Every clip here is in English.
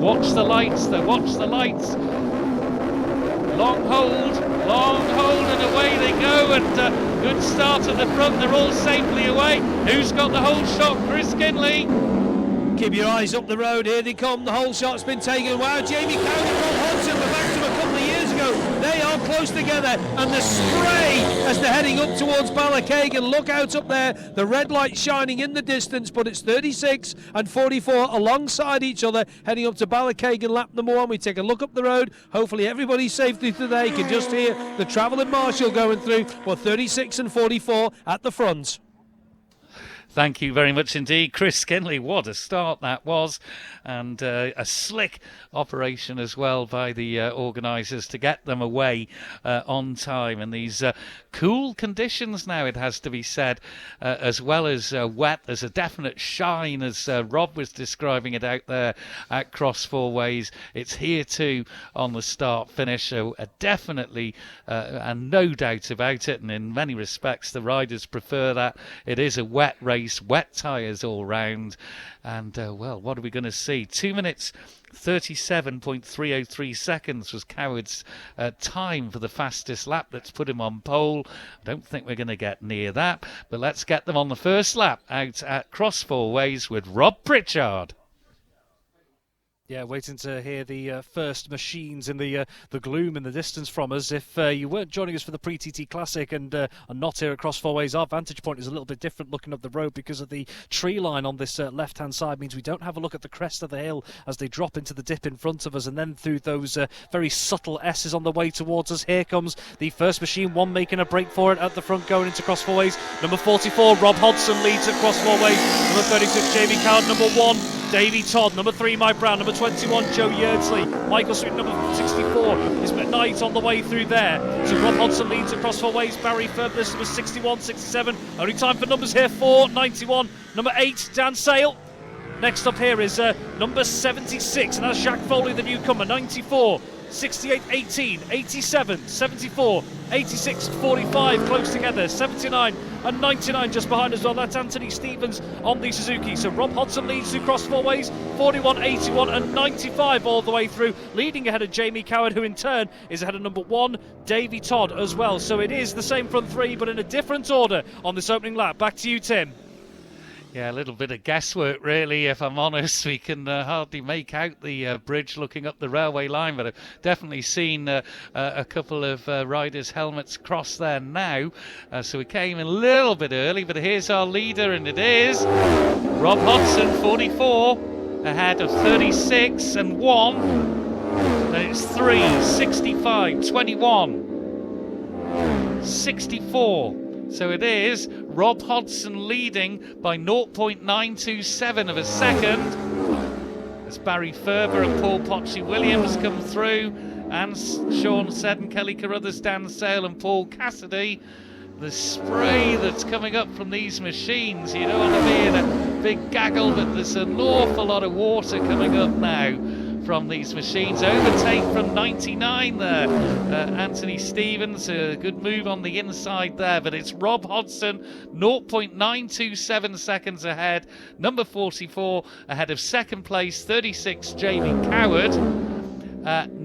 Watch the lights, though, watch the lights. Long hold, and away they go, and good start at the front. They're all safely away. Who's got the whole shot? Chris Kinley. Keep your eyes up the road, here they come, the whole shot's been taken. Wow, Jamie Cowan and Rob Hodgson were back to a couple of years ago. They are close together, and the spray as they're heading up towards Ballackagan. Look out up there, the red light shining in the distance, but it's 36 and 44 alongside each other, heading up to Ballackagan lap number 1. We take a look up the road, hopefully everybody's safely today. You can just hear the travelling marshal going through, well, 36 and 44 at the front. Thank you very much indeed, Chris Kinley. What a start that was, and a slick operation as well by the organisers to get them away on time. And these cool conditions now, it has to be said, as well as wet. There's a definite shine, as Rob was describing it out there at Cross Four Ways. It's here too on the start finish, so definitely and no doubt about it. And in many respects, the riders prefer that. It is a wet race. Wet tyres all round, and well, what are we going to see? 2 minutes 37.303 seconds was Coward's time for the fastest lap. Let's put him on pole. I don't think we're going to get near that, but let's get them on the first lap out at Cross Four Ways with Rob Pritchard. Yeah, waiting to hear the first machines in the gloom in the distance from us. If you weren't joining us for the Pre-TT Classic and are not here at Cross Four Ways, our vantage point is a little bit different looking up the road because of the tree line on this left-hand side. Means we don't have a look at the crest of the hill as they drop into the dip in front of us, and then through those very subtle S's on the way towards us. Here comes the first machine, one making a break for it at the front going into Cross Four Ways. Number 44, Rob Hodgson leads at Cross Four Ways. Number 36, Jamie Coward. Number 1, Davey Todd. Number 3, Mike Brown. Number 21, Joe Yeardsley. Michael Sweet, number 64, is McKnight on the way through there. So Rob Hodgson leads across 4 ways. Barry Furthest was 61, 67. Only time for numbers here, 4, 91. Number 8, Dan Sale. Next up here is number 76, and that's Jack Foley, the newcomer, 94. 68, 18, 87, 74, 86, 45, close together, 79 and 99 just behind as well. That's Anthony Stevens on the Suzuki. So Rob Hodgson leads through Cross Four Ways, 41, 81 and 95 all the way through, leading ahead of Jamie Coward, who in turn is ahead of number 1, Davey Todd as well. So it is the same front three, but in a different order on this opening lap. Back to you, Tim. Yeah, a little bit of guesswork, really, if I'm honest. We can hardly make out the bridge looking up the railway line, but I've definitely seen a couple of riders' helmets cross there now. So we came in a little bit early, but here's our leader, and it is Rob Hodgson, 44, ahead of 36 and 1. And it's 3, 65, 21, 64. So it is Rob Hodgson leading by 0.927 of a second as Barry Ferber and Paul Potchy-Williams come through, and Sean Seddon, Kelly Carruthers, Dan Sale and Paul Cassidy. The spray that's coming up from these machines, you don't want to be in a big gaggle, but there's an awful lot of water coming up now from these machines. Overtake from 99 there. Anthony Stevens, a good move on the inside there, but it's Rob Hodgson, 0.927 seconds ahead. Number 44 ahead of second place, 36, Jamie Coward.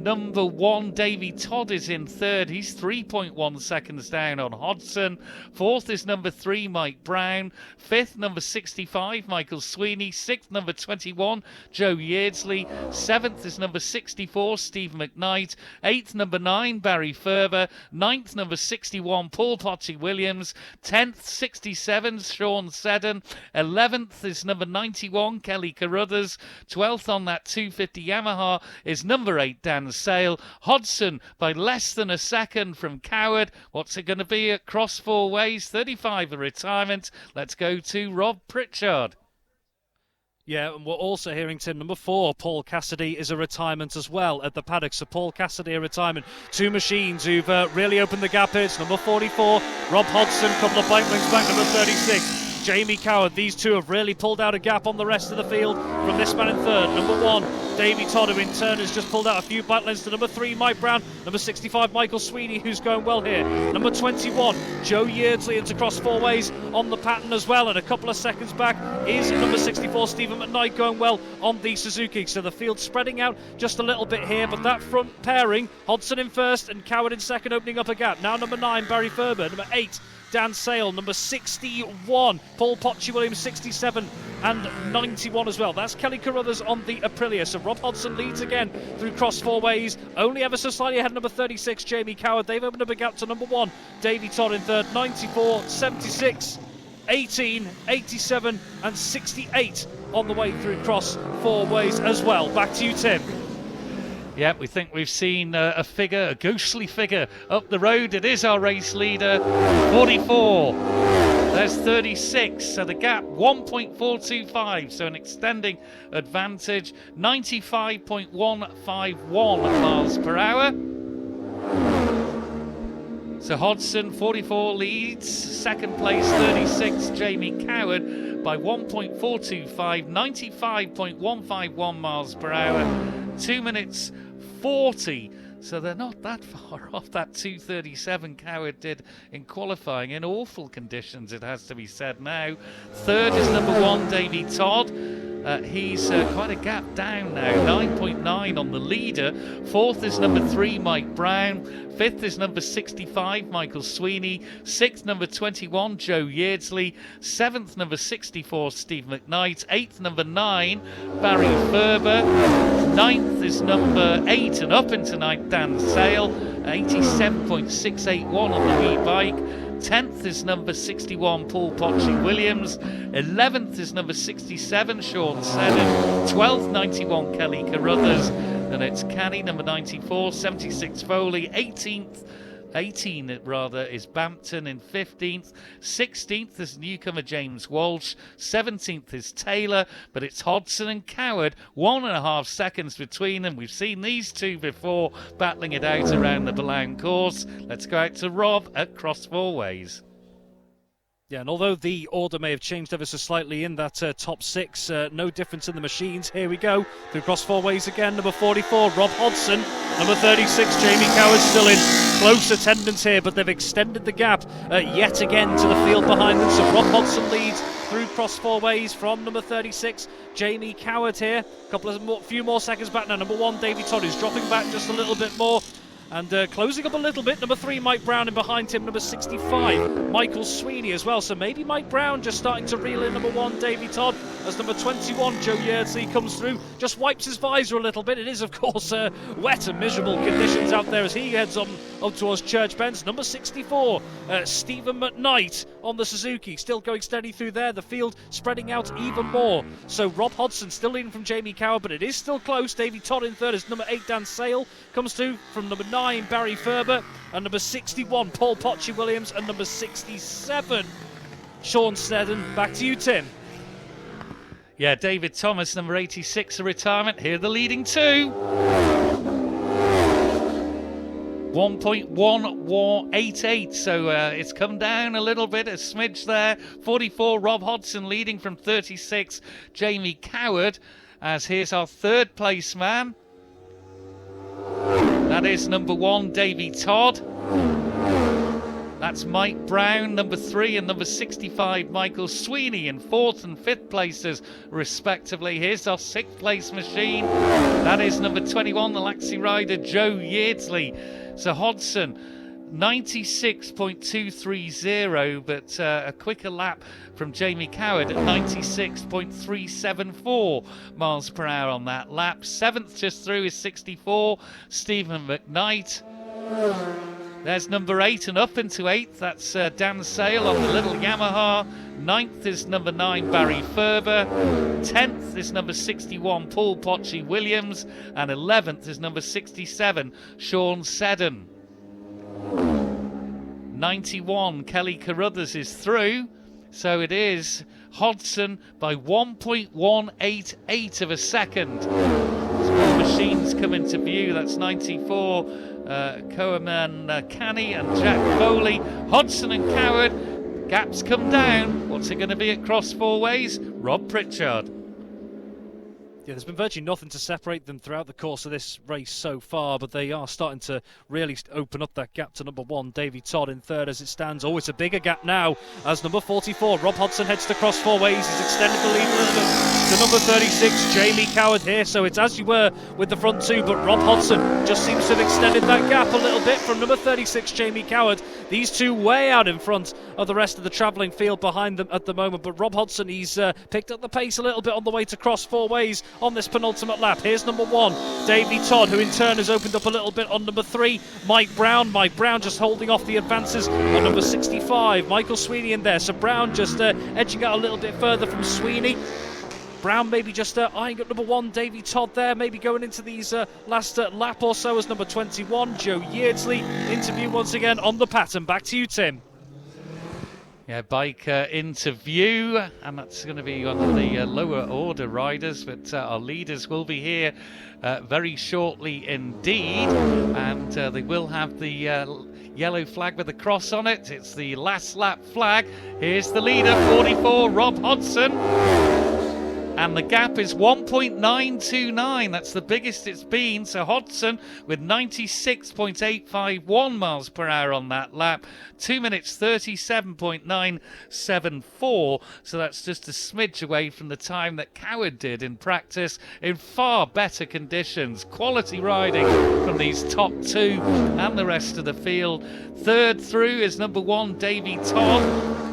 Number 1, Davey Todd is in third. He's 3.1 seconds down on Hodgson. Fourth is number 3, Mike Brown. Fifth, number 65, Michael Sweeney. Sixth, number 21, Joe Yeardsley. Seventh is number 64, Steve McKnight. Eighth, number 9, Barry Ferber. Ninth, number 61, Paul Potchy-Williams. 10th, 67, Sean Seddon. 11th is number 91, Kelly Carruthers. 12th on that 250 Yamaha is number 8, Dan Sale. Hodgson by less than a second from Coward. What's it going to be at Cross Four Ways? 35 a retirement. Let's go to Rob Pritchard. Yeah, and we're also hearing, Tim, number 4, Paul Cassidy, is a retirement as well at the paddock. So Paul Cassidy, a retirement. Two machines who've really opened the gap here. It's number 44, Rob Hodgson, couple of bike lengths back, number 36. Jamie Coward. These two have really pulled out a gap on the rest of the field from this man in third. Number 1, Davey Todd, who in turn has just pulled out a few back lengths to number 3, Mike Brown. Number 65, Michael Sweeney, who's going well here. Number 21, Joe Yeardsley into cross four ways on the pattern as well. And a couple of seconds back is number 64, Stephen McKnight, going well on the Suzuki. So the field spreading out just a little bit here, but that front pairing, Hodson in first and Coward in second, opening up a gap. Now number 9, Barry Ferber. Number 8, Dan Sale. Number 61, Paul Potchy-Williams, 67 and 91 as well. That's Kelly Carruthers on the Aprilia. So Rob Hodson leads again through cross four ways, only ever so slightly ahead of number 36, Jamie Coward. They've opened up a gap to number 1, Davey Todd in third. 94, 76, 18, 87 and 68 on the way through cross four ways as well. Back to you, Tim. Yeah, we think we've seen a figure, a ghostly figure up the road. It is our race leader, 44. There's 36, so the gap 1.425, so an extending advantage, 95.151 miles per hour. So Hodson, 44, leads. Second place, 36, Jamie Coward by 1.425, 95.151 miles per hour. 2 minutes 40, so they're not that far off that 2:37 Coward did in qualifying, in awful conditions, it has to be said now. Third is number 1, Davey Todd. He's quite a gap down now, 9.9 on the leader. Fourth is number 3, Mike Brown. Fifth is number 65, Michael Sweeney. Sixth, number 21, Joe Yeardsley. Seventh, number 64, Steve McKnight. Eighth, number 9, Barry Ferber. Ninth is number 8, and up into ninth, Dan Sale, 87.681 on the wee bike. 10th is number 61, Paul Potchy-Williams. 11th is number 67, Sean Seddon. 12th, 91, Kelly Carruthers. Then it's Canny, number 94, 76, Foley. 18 is Bampton in 15th. 16th is newcomer James Walsh. 17th is Taylor, but it's Hodson and Coward, 1.5 seconds between them. We've seen these two before battling it out around the Boulogne course. Let's go out to Rob at cross four ways. Yeah, and although the order may have changed ever so slightly in that top 6, no difference in the machines. Here we go, through cross four ways again. Number 44, Rob Hodson. Number 36, Jamie Coward, still in close attendance here, but they've extended the gap yet again to the field behind them. So Rob Hodson leads through cross four ways from number 36, Jamie Coward here. Few more seconds back now. Number 1, Davey Todd, who's dropping back just a little bit more. And closing up a little bit, number 3, Mike Brown, and behind him, number 65, Michael Sweeney as well. So maybe Mike Brown just starting to reel in number 1, Davey Todd, as number 21, Joe Yeardsley, comes through, just wipes his visor a little bit. It is, of course, wet and miserable conditions out there as he heads on up towards Church Bends. Number 64, Stephen McKnight on the Suzuki, still going steady through there. The field spreading out even more. So Rob Hodson still leading from Jamie Coward, but it is still close. Davey Todd in third as number 8, Dan Sale, comes through from number 9, Barry Ferber, and number 61, Paul Potchy-Williams, and number 67, Sean Seddon. Back to you, Tim. Yeah, David Thomas, number 86, a retirement. Here are the leading two. 1.1188, so it's come down a little bit, a smidge there. 44, Rob Hodson leading from 36, Jamie Coward, as here's our third place man. That is number 1, Davey Todd. That's Mike Brown, number 3, and number 65, Michael Sweeney, in 4th and 5th places, respectively. Here's our 6th place machine. That is number 21, the Laxey rider, Joe Yeardsley. So Hodson, 96.230, but a quicker lap from Jamie Coward at 96.374 miles per hour on that lap. 7th just through is 64, Stephen McKnight. There's number 8 and up into 8th, that's Dan Sale on the little Yamaha. 9th is number 9, Barry Ferber. 10th is number 61, Paul Potchy-Williams. And 11th is number 67, Sean Seddon. 91, Kelly Carruthers is through. So it is Hodson by 1.188 of a second. Small machines come into view. That's 94, Coleman Canny and Jack Foley. Hodson and Coward Gaps come down. What's it going to be at cross four ways? Rob Pritchard. Yeah, there's been virtually nothing to separate them throughout the course of this race so far, but they are starting to really open up that gap to number 1, Davy Todd, in third as it stands. Oh, it's a bigger gap now as number 44, Rob Hodson, heads to cross four ways. He's extended the lead a little bit to number 36, Jamie Coward here. So it's as you were with the front two, but Rob Hodson just seems to have extended that gap a little bit from number 36, Jamie Coward. These two way out in front of the rest of the travelling field behind them at the moment, but Rob Hodson, he's picked up the pace a little bit on the way to cross four ways on this penultimate lap. Here's number 1, Davy Todd, who in turn has opened up a little bit on number 3, Mike Brown. Mike Brown just holding off the advances on number 65, Michael Sweeney in there. So Brown just edging out a little bit further from Sweeney. Brown maybe just eyeing up number 1, Davy Todd there, maybe going into these last lap or so as number 21, Joe Yeardsley. Interview once again on the pattern. Back to you, Tim. Yeah, bike interview, and that's going to be one of the lower order riders, but our leaders will be here very shortly indeed, and they will have the yellow flag with a cross on it. It's the last lap flag. Here's the leader, 44, Rob Hodson. And the gap is 1.929. That's the biggest it's been. So Hodson with 96.851 miles per hour on that lap. 2 minutes 37.974. So that's just a smidge away from the time that Coward did in practice in far better conditions. Quality riding from these top two and the rest of the field. Third through is number 1, Davy Todd.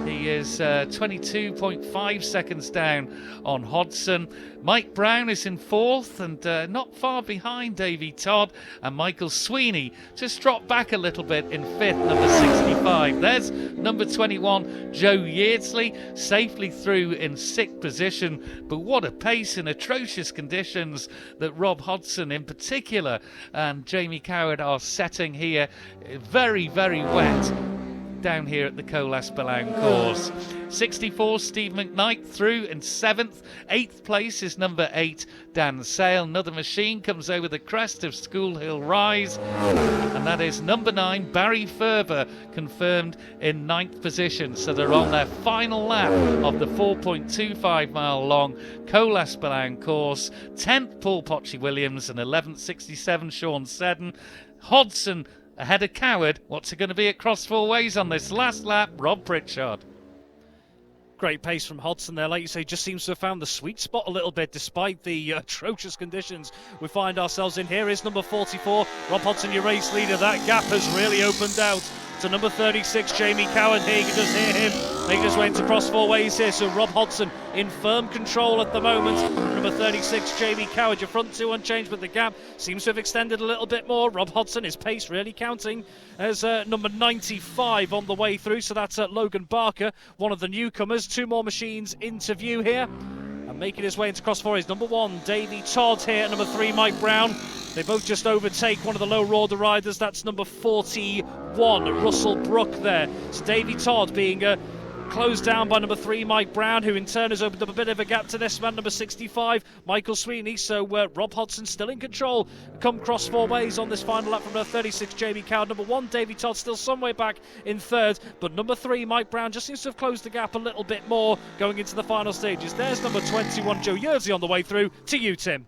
He is 22.5 seconds down on Hodson. Mike Brown is in fourth and not far behind Davy Todd. And Michael Sweeney just dropped back a little bit in fifth, number 65. There's number 21, Joe Yeardsley, safely through in sixth position. But what a pace in atrocious conditions that Rob Hodson in particular and Jamie Coward are setting here. Very, very wet down here at the Colas Balaun course. 64, Steve McKnight through in 7th. 8th place is number 8, Dan Sale. Another machine comes over the crest of School Hill Rise, and that is number 9, Barry Ferber, confirmed in 9th position. So they're on their final lap of the 4.25 mile long Colas Balaun course. 10th, Paul Potchy Williams, and 11th, 67, Sean Seddon. Hodson ahead of Coward. What's it going to be at cross four ways on this last lap? Rob Pritchard. Great pace from Hodson there, like you say, just seems to have found the sweet spot a little bit despite the atrocious conditions we find ourselves in. Here is number 44, Rob Hodson, your race leader. That gap has really opened out to number 36, Jamie Coward. Here you can just hear him making his way into cross four ways here. So Rob Hodson in firm control at the moment. Number 36, Jamie Coward, your front two unchanged, but the gap seems to have extended a little bit more. Rob Hodson, his pace really counting as number 95 on the way through. So that's Logan Barker, one of the newcomers. Two more machines into view here. And making his way into cross four is number 1, Davy Todd here, number 3, Mike Brown. They both just overtake one of the low order riders. That's number 41, Russell Brook there. So Davy Todd being closed down by number 3, Mike Brown, who in turn has opened up a bit of a gap to this man, number 65, Michael Sweeney. So Rob Hodson still in control. Come cross four ways on this final lap from number 36, Jamie Coward. Number 1, Davy Todd, still some way back in third. But number 3, Mike Brown, just seems to have closed the gap a little bit more going into the final stages. There's number 21, Joe Yeardsley on the way through. To you, Tim.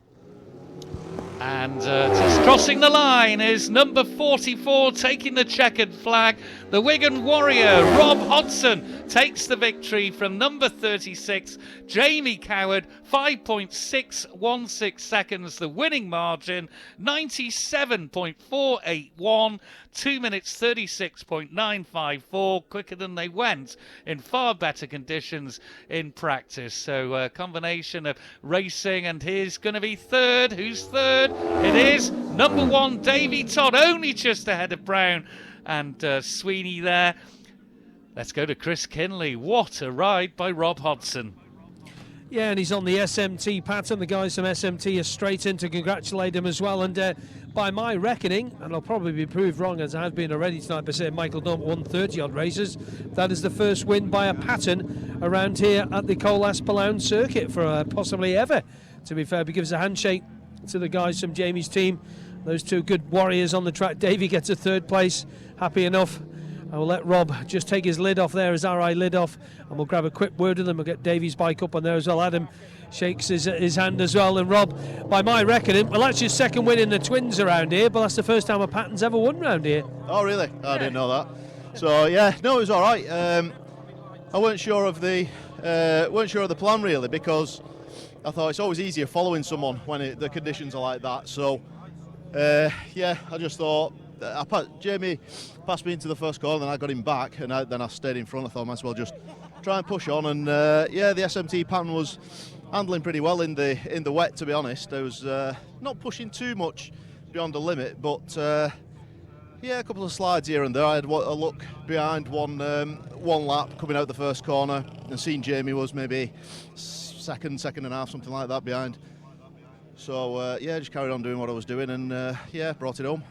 And just crossing the line is number 44, taking the checkered flag. The Wigan Warrior, Rob Hodson, takes the victory from number 36, Jamie Coward. 5.616 seconds, the winning margin. 97.481. 2 minutes 36.954, quicker than they went in far better conditions in practice. So a combination of racing, and here's going to be third. Who's third? It is number 1, Davy Todd, only just ahead of Brown and Sweeney there. Let's go to Chris Kinley. What a ride by Rob Hodson. Yeah, and he's on the SMT pattern. The guys from SMT are straight in to congratulate him as well. And by my reckoning, and I'll probably be proved wrong as I have been already tonight by saying Michael Dunn won 30-odd races, that is the first win by a pattern around here at the Colas Balaun circuit for possibly ever, to be fair. But gives a handshake to the guys from Jamie's team. Those two good warriors on the track. Davey gets a third place, happy enough. I will let Rob just take his lid off there, his RI lid off, and we'll grab a quick word with him. We'll get Davy's bike up on there as well. Adam shakes his hand as well. And Rob, by my reckoning, well, that's your second win in the twins around here, but that's the first time a Patton's ever won around here. Oh, really? I didn't know that. So, yeah, no, it was all right. I weren't sure of the plan, really, because I thought it's always easier following someone when the conditions are like that. So, yeah, I just thought, Jamie passed me into the first corner, then I got him back, and then I stayed in front. I thought I might as well just try and push on, and yeah, the SMT pattern was handling pretty well in the wet, to be honest. I was not pushing too much beyond the limit, but yeah, a couple of slides here and there. I had a look behind one lap coming out the first corner, and seeing Jamie was maybe second and a half, something like that behind. So yeah, just carried on doing what I was doing, and yeah, brought it home.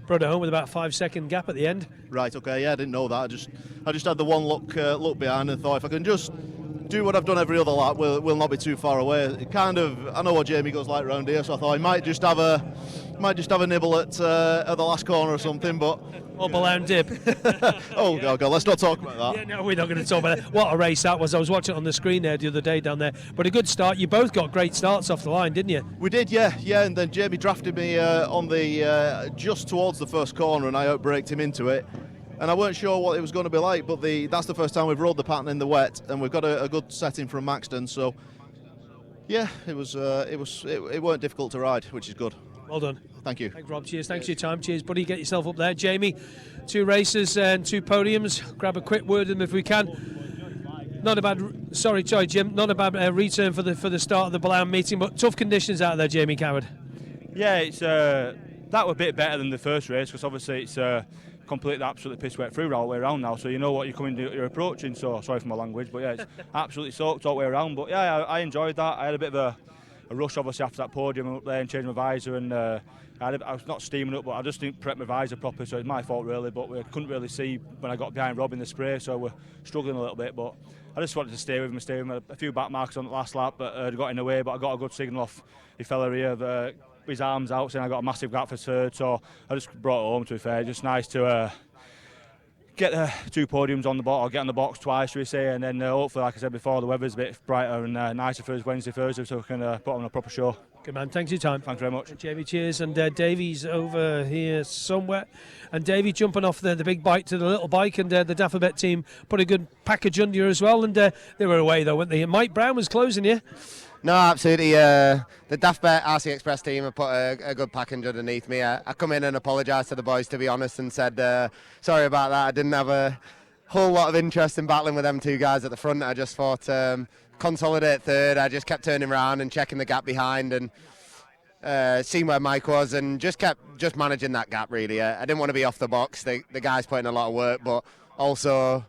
Brought it home with about a 5-second gap at the end. Right, okay, yeah, I didn't know that. I just had the one look behind and thought if I can just do what I've done every other lap, we'll not be too far away. I know what Jamie goes like round here, so I thought I might just have a nibble at the last corner or something, but Or Ballown Dip. oh God, let's not talk about that. Yeah, no, we're not going to talk about that. What a race that was. I was watching it on the screen there the other day down there. But a good start. You both got great starts off the line, didn't you? We did, yeah, and then Jamie drafted me on the just towards the first corner, and I outbraked him into it. And I weren't sure what it was going to be like, but that's the first time we've rode the pattern in the wet, and we've got a good setting from Maxton. So yeah, it weren't difficult to ride, which is good. Well done. Thank you. Thanks, Rob. Cheers. Thanks for your time. Cheers, buddy. Get yourself up there. Jamie, 2 races and 2 podiums. Grab a quick word with them if we can. Not a bad. Sorry, Jim. Not a bad return for the start of the Ballown meeting, but tough conditions out there, Jamie Coward. Yeah, it's that was a bit better than the first race because obviously it's completely absolutely piss wet through all the way around now, so you know what you're approaching. So sorry for my language, but yeah, it's absolutely soaked all the way around. But yeah, I enjoyed that. I had a bit of a rush obviously after that podium up there and changed my visor, and I was not steaming up, but I just didn't prep my visor properly, so it's my fault really. But we couldn't really see when I got behind Rob in the spray, so we're struggling a little bit. But I just wanted to stay with him. A few back marks on the last lap, but got in the way. But I got a good signal off the fella here. His arms out, saying I got a massive gap for third, so I just brought it home. To be fair, just nice to get 2 podiums on the box, or get on the box twice, should we say, and then hopefully, like I said before, the weather's a bit brighter and nicer for us Wednesday, Thursday, so we can put on a proper show. Good man, thanks for your time. Thanks very much. Jamie, cheers. And Davy's over here somewhere. And Davy jumping off the big bike to the little bike, and the Daffabet team put a good package under you as well. And they were away though, weren't they? And Mike Brown was closing you. No, absolutely. The Daffabet RC Express team have put a good package underneath me. I come in and apologised to the boys, to be honest, and said sorry about that. I didn't have a whole lot of interest in battling with them 2 guys at the front. I just thought consolidate third. I just kept turning around and checking the gap behind and seeing where Mike was, and kept managing that gap really. I didn't want to be off the box. The guys put in a lot of work, but also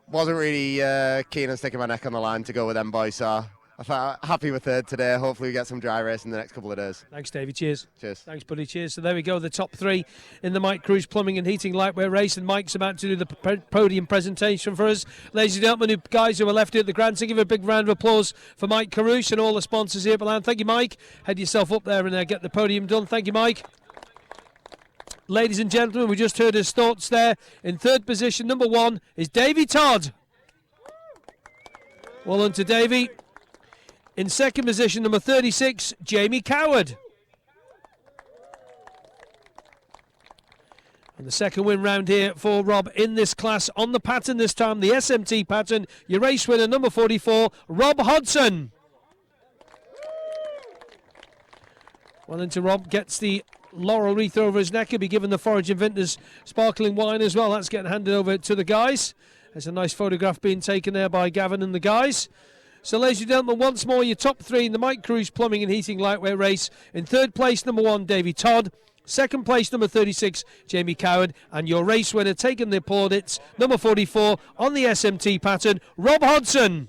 wasn't really keen on sticking my neck on the line to go with them boys. So I felt happy with third today. Hopefully we get some dry race in the next couple of days. Thanks, Davey. Cheers. Cheers. Thanks, buddy. Cheers. So there we go, the top 3 in the Mike Kerruish Plumbing and Heating Lightweight race, and Mike's about to do the podium presentation for us. Ladies and gentlemen, guys who are left here at the grandstand, so give a big round of applause for Mike Kerruish and all the sponsors here at Ballown. Thank you, Mike. Head yourself up there and get the podium done. Thank you, Mike. Ladies and gentlemen, we just heard his thoughts there. In third position, number 1, is Davey Todd. Well done to Davey. In second position, number 36, Jamie Coward. And the second win round here for Rob in this class on the pattern this time, the SMT pattern. Your race winner, number 44, Rob Hodson. Well into Rob, gets the laurel wreath over his neck. He'll be given the Forage and Vintners sparkling wine as well. That's getting handed over to the guys. There's a nice photograph being taken there by Gavin and the guys. So, ladies and gentlemen, once more, your top 3 in the Mike Kerruish Plumbing and Heating Lightweight race. In third place, number 1, Davey Todd. Second place, number 36, Jamie Coward. And your race winner, taking the plaudits, number 44, on the SMT pattern, Rob Hodson.